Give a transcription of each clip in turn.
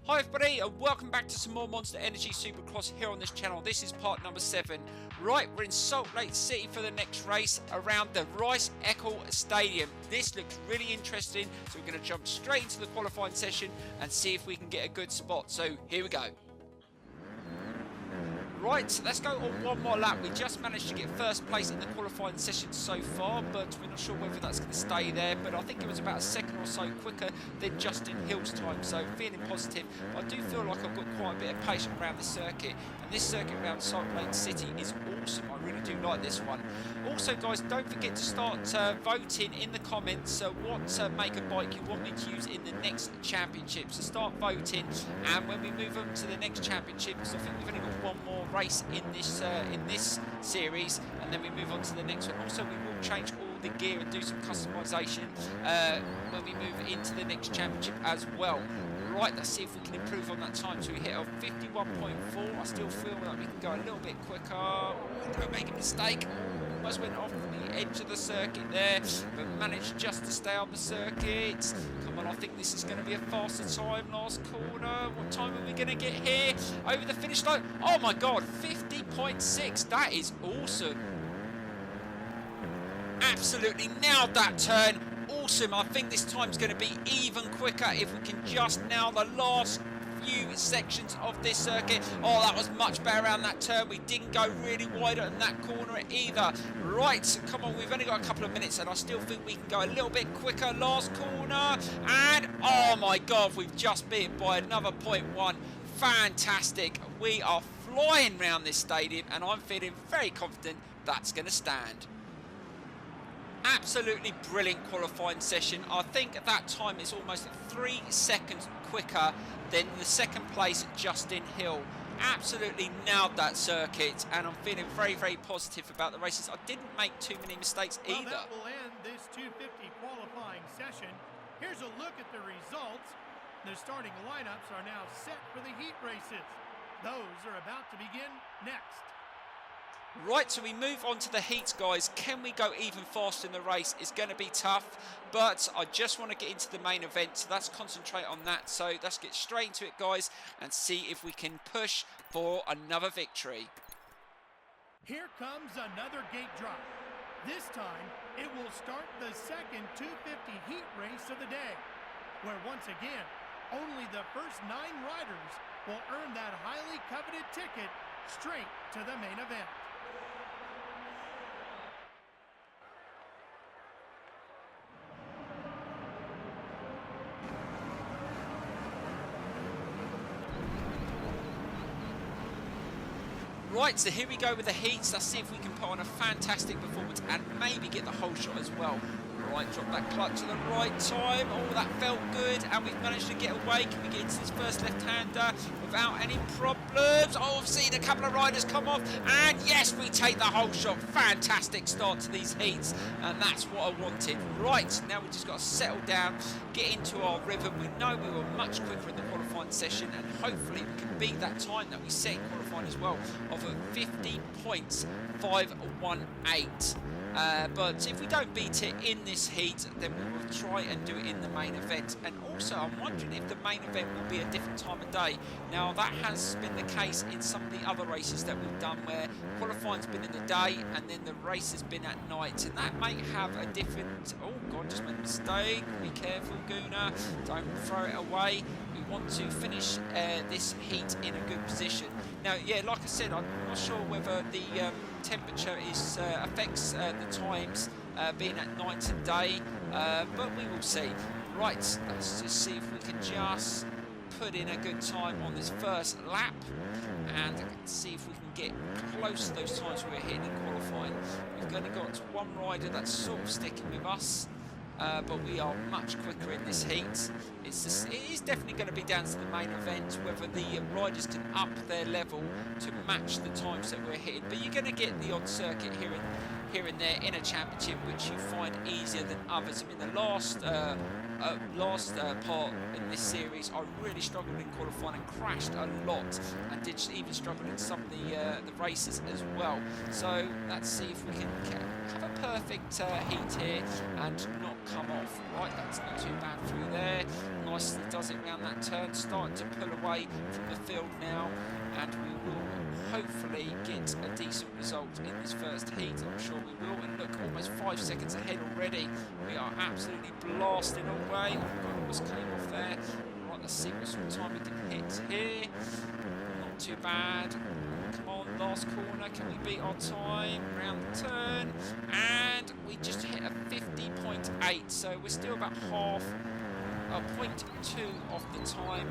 Hi everybody and welcome back to some more Monster Energy Supercross here on this channel. This is part number 7. Right, we're in Salt Lake City for the next race around the Rice-Eccles Stadium. This looks really interesting, so we're going to jump straight into the qualifying session and see if we can get a good spot. So here we go. Right, let's go on one more lap. We just managed to get first place in the qualifying session so far, but we're not sure whether that's going to stay there. But I think it was about a second or so quicker than Justin Hill's time, so feeling positive. I do feel like I've got quite a bit of patience around the circuit, and this circuit around Salt Lake City is awesome. I really do like this one. Also, guys, don't forget to start voting in the comments what make of bike you want me to use in the next championship. So start voting, and when we move on to the next championship, because I think we've only got one more race in this series, and then we move on to the next one. Also, we will change all the gear and do some customization when we move into the next championship as well. Right, let's see if we can improve on that time. So we hit a 51.4. I still feel like we can go a little bit quicker. Don't make a mistake. Almost went off the edge of the circuit there, but managed just to stay on the circuit. Come on, I think this is going to be a faster time. Last corner. What time are we going to get here? Over the finish line. Oh my god, 50.6. That is awesome. Absolutely nailed that turn. Awesome. I think this time's going to be even quicker if we can just nail the last few sections of this circuit. Oh, that was much better around that turn. We didn't go really wide on that corner either. Right, come on, we've only got a couple of minutes and I still think we can go a little bit quicker. Last corner, and oh my god, we've just beat it by another 0.1. Fantastic. We are flying around this stadium and I'm feeling very confident that's going to stand. Absolutely brilliant qualifying session. I think at that time it's almost 3 seconds quicker than the second place Justin Hill. Absolutely nailed that circuit, and I'm feeling very, very positive about the races. I didn't make too many mistakes either. Well, that will end this 250 qualifying session. Here's a look at the results. The starting lineups are now set for the heat races. Those are about to begin next. Right, so we move on to the heats, guys. Can we go even faster in the race? It's going to be tough, but I just want to get into the main event, so let's concentrate on that. So let's get straight into it, guys, and see if we can push for another victory. Here comes another gate drop. This time, it will start the second 250 heat race of the day, where once again, only the first 9 riders will earn that highly coveted ticket straight to the main event. Right, so here we go with the heats. Let's see if we can put on a fantastic performance and maybe get the whole shot as well. Right, drop that clutch at the right time. Oh, that felt good, and we've managed to get away. Can we get into this first left-hander without any problems? Oh, I've seen a couple of riders come off, and yes, we take the whole shot. Fantastic start to these heats, and that's what I wanted. Right, now we just got to settle down, get into our rhythm. We know we were much quicker in the qualifying session, and hopefully we can beat that time that we set in qualifying as well, of a 50.518. But if we don't beat it in this heat, then we will try and do it in the main event. And also, I'm wondering if the main event will be a different time of day. Now, that has been the case in some of the other races that we've done, where qualifying's been in the day and then the race has been at night. And that may have a different... Oh, God, just made a mistake. Be careful, Gooner. Don't throw it away. We want to finish this heat in a good position. Now, yeah, like I said, I'm not sure whether the temperature affects the times being at night and day, but we will see. Right, let's just see if we can just put in a good time on this first lap and see if we can get close to those times we were hitting in qualifying. We've only got one rider that's sort of sticking with us, but we are much quicker in this heat. It is definitely going to be down to the main event, whether the riders can up their level to match the times that we're hitting. But you're going to get the odd circuit here and there in a championship which you find easier than others. I mean, the last last part in this series, I really struggled in qualifying and crashed a lot, and did even struggle in some of the races as well. So let's see if we can have a perfect heat here and not come off. Right, that's not too bad through there. Nicely does it round that turn, starting to pull away from the field now, and we will hopefully get a decent result in this first heat. I'm sure we will. And look, almost 5 seconds ahead already. We are absolutely blasting away. Oh God, almost came off there. Right, let's see what sort of time we can hit here. Not too bad. Come on, last corner. Can we beat our time? Round the turn. And we just hit a 50.8. So we're still about half, 0.2 off the time.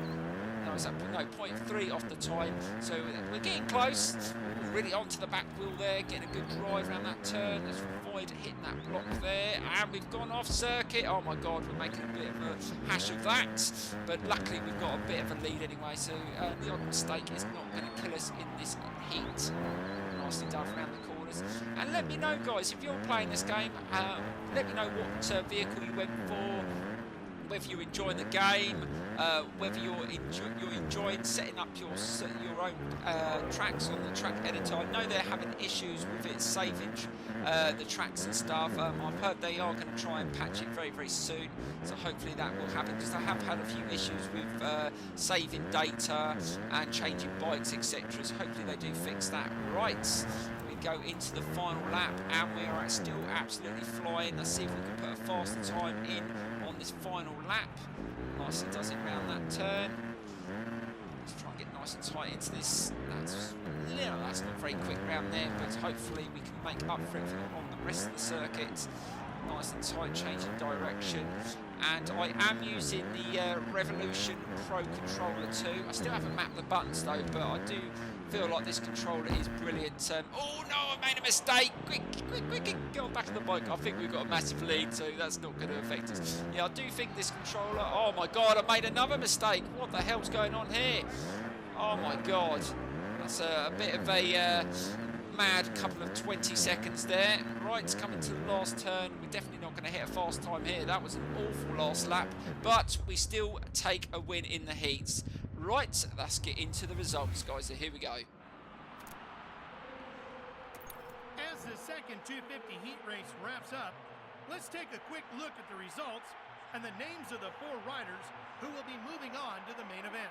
No, is that, no, 0.3 off the time. So we're getting close. Really onto the back wheel there, getting a good drive around that turn. Let's avoid hitting that block there. And we've gone off circuit. Oh my God, we're making a bit of a hash of that. But luckily we've got a bit of a lead anyway. So the odd mistake is not going to kill us in this heat. Nicely done around the corners. And let me know, guys, if you're playing this game, let me know what vehicle you went for. Whether you're enjoying the game, whether you're enjoying setting up your own tracks on the track editor. I know they're having issues with it saving the tracks and stuff. I've heard they are going to try and patch it very, very soon, so hopefully that will happen, because I have had a few issues with saving data and changing bikes, etc. So hopefully they do fix that. Right, we go into the final lap, and we are still absolutely flying. Let's see if we can put a faster time in on this final lap. Nicely does it round that turn. Let's try and get nice and tight into this. That's not very quick round there, but hopefully we can make up for it on the rest of the circuit. Nice and tight, changing direction. And I am using the Revolution Pro controller too. I still haven't mapped the buttons though, but I do feel like this controller is brilliant. Oh no, I made a mistake. Quick, get on back of the bike. I think we've got a massive lead, so that's not going to affect us. Yeah, I do think this controller... Oh my God, I made another mistake. What the hell's going on here? Oh my God. That's a bit of a mad couple of 20 seconds there. Right, it's coming to the last turn. We're definitely not going to hit a fast time here. That was an awful last lap, but we still take a win in the heats. Right, let's get into the results, guys. So here we go. As the second 250 heat race wraps up, let's take a quick look at the results and the names of the 4 riders who will be moving on to the main event.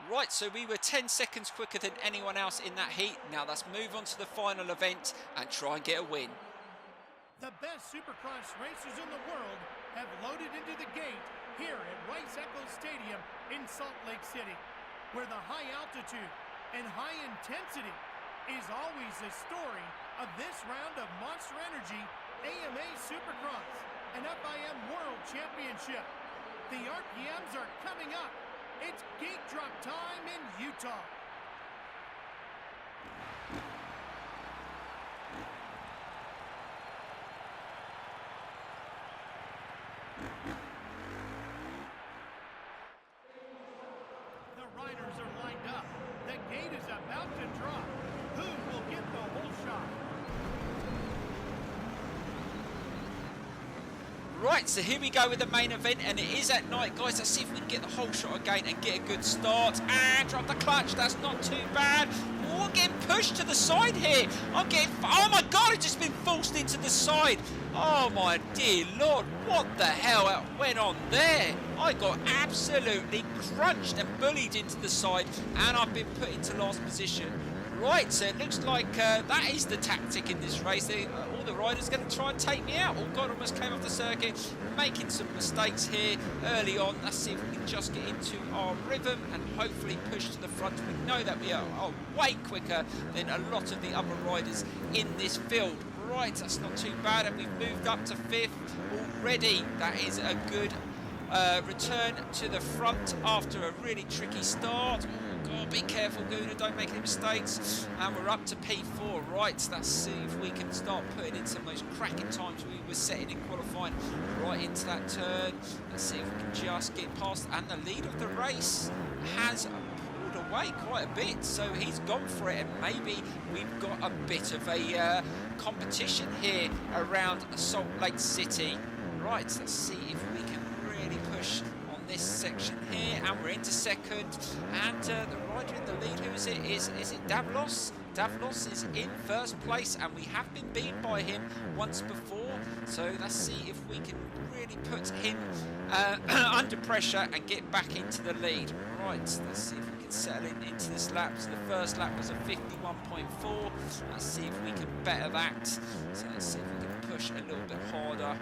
Right, so we were 10 seconds quicker than anyone else in that heat. Now let's move on to the final event and try and get a win. The best Supercross racers in the world have loaded into the gate here at Rice Eccles Stadium in Salt Lake City, where the high altitude and high intensity is always the story of this round of Monster Energy AMA Supercross and FIM World Championship. The RPMs are coming up. It's gate drop time in Utah. The riders are lined up. The gate is about to drop. Who will get the whole shot? Right, so here we go with the main event, and it is at night, guys. Let's see if we can get the whole shot again and get a good start. And drop the clutch. That's not too bad. Oh, I'm getting pushed to the side here. I'm getting... Oh, my God, I've just been forced into the side. Oh, my dear Lord. What the hell went on there? I got absolutely crunched and bullied into the side, and I've been put into last position. Right, so it looks like that is the tactic in this race. All the riders are going to try and take me out. Oh God, almost came off the circuit. Making some mistakes here early on. Let's see if we can just get into our rhythm and hopefully push to the front. We know that we are way quicker than a lot of the other riders in this field. Right, that's not too bad, and we've moved up to 5th already. That is a good return to the front after a really tricky start. God, be careful, Gooner, don't make any mistakes. And we're up to P4. Right, let's see if we can start putting in some of those cracking times we were setting in qualifying right into that turn. Let's see if we can just get past. And the lead of the race has pulled away quite a bit, so he's gone for it, and maybe we've got a bit of a competition here around Salt Lake City. Right, let's see if we can push on this section here, and we're into second, and the rider in the lead, who is it? Is it Davlos? Davlos is in first place, and we have been beaten by him once before, so let's see if we can really put him under pressure and get back into the lead. Right, let's see if we can settle into this lap. So the first lap was a 51.4. Let's see if we can better that. So let's see if we can push a little bit harder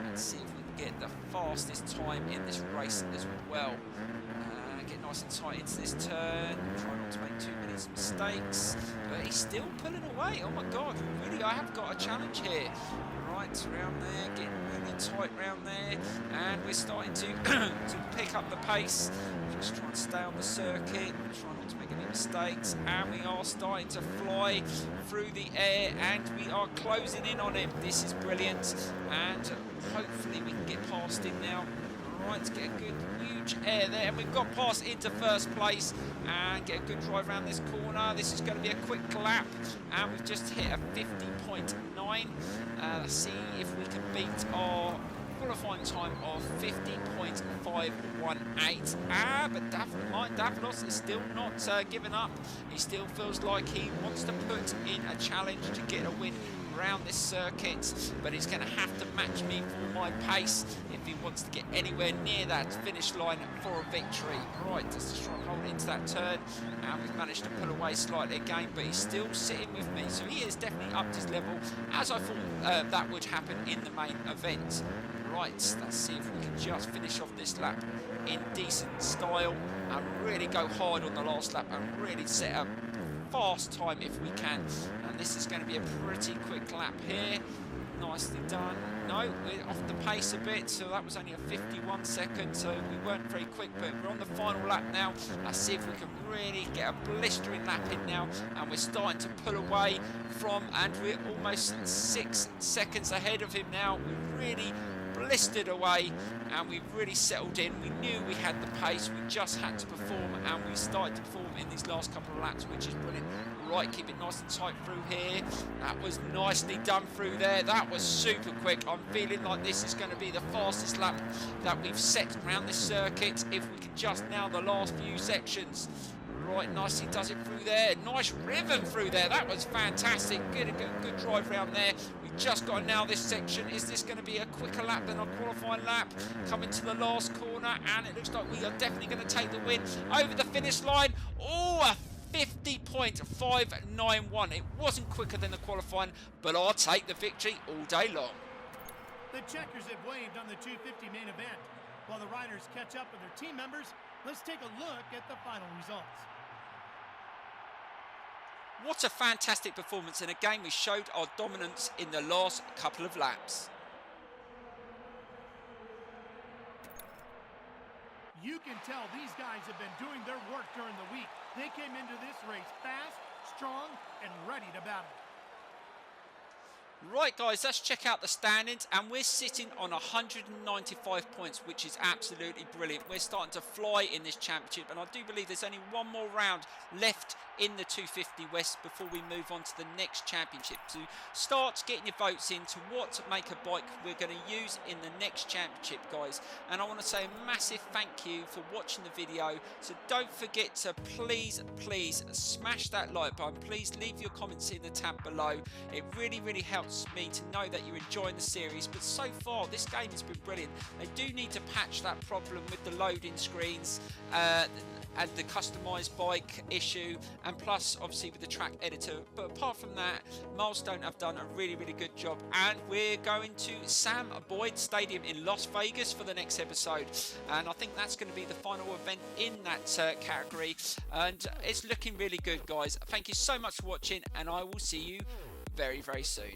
and see if we can get the fastest time in this race as well. Get nice and tight into this turn, try not to make too many mistakes, but he's still pulling away. Oh my god, really, I have got a challenge here. Right, around there, getting really tight around there, and we're starting to pick up the pace. Just try and stay on the circuit, try not to make any mistakes, and we are starting to fly through the air, and we are closing in on him. This is brilliant, and hopefully we can get past him now. Right, to get a good huge air there, and we've got past into first place and get a good drive around this corner. This is going to be a quick lap, and we've just hit a 50.9. Let's see if we can beat our qualifying time of 50.518. But Davlos is still not giving up. He still feels like he wants to put in a challenge to get a win around this circuit, but he's going to have to match me for my pace if he wants to get anywhere near that finish line for a victory. Right, let's just try and hold into that turn, and we've managed to pull away slightly again, but he's still sitting with me, so he has definitely upped his level, as I thought that would happen in the main event. Right, let's see if we can just finish off this lap in decent style and really go hard on the last lap and really set a fast time if we can. And this is going to be a pretty quick lap here. Nicely done. No, we're off the pace a bit, so that was only a 51 second, so we weren't very quick, but we're on the final lap now. Let's see if we can really get a blistering lap in now, and we're starting to pull away from, and we're almost 6 seconds ahead of him now. We're really blistered away, and we've really settled in. We knew we had the pace, we just had to perform, and we started to perform in these last couple of laps, which is brilliant. Right, keep it nice and tight through here. That was nicely done through there. That was super quick. I'm feeling like this is going to be the fastest lap that we've set around this circuit if we can just nail the last few sections. Right, nicely does it through there. Nice rhythm through there. That was fantastic. Good drive around there. We've just got to nail this section. Is this going to be a quicker lap than our qualifying lap? Coming to the last corner, and it looks like we are definitely going to take the win over the finish line. Oh, a 50.591. It wasn't quicker than the qualifying, but I'll take the victory all day long. The checkers have waved on the 250 main event. While the riders catch up with their team members, let's take a look at the final results. What a fantastic performance, and again we showed our dominance in the last couple of laps. You can tell these guys have been doing their work during the week. They came into this race fast, strong, and ready to battle. Right guys, let's check out the standings, and we're sitting on 195 points, which is absolutely brilliant. We're starting to fly in this championship, and I do believe there's only one more round left in the 250 West before we move on to the next championship. To start getting your votes in to what maker bike we're going to use in the next championship, guys. And I want to say a massive thank you for watching the video. So don't forget to please smash that like button. Please leave your comments in the tab below. It really helps me to know that you're enjoying the series. But so far this game has been brilliant. They do need to patch that problem with the loading screens and the customized bike issue, and plus obviously with the track editor. But apart from that, Milestone have done a really good job, and we're going to Sam Boyd Stadium in Las Vegas for the next episode, and I think that's going to be the final event in that category, and it's looking really good, guys. Thank you so much for watching, and I will see you very soon.